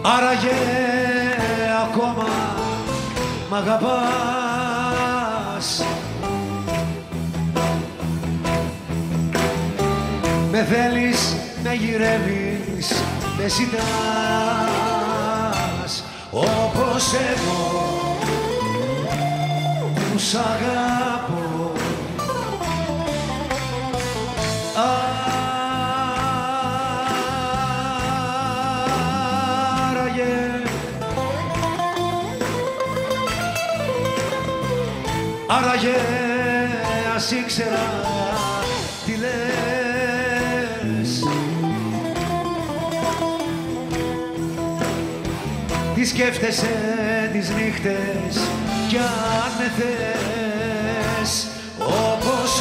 Άραγε ακόμα μ' αγαπάς, με θέλεις, με γυρεύεις, με ζητάς, όπως εγώ που σ' αγαπώ. Άραγε ας ήξερα τι λες, τι σκέφτεσαι τις νύχτες κι αν με θες, όπως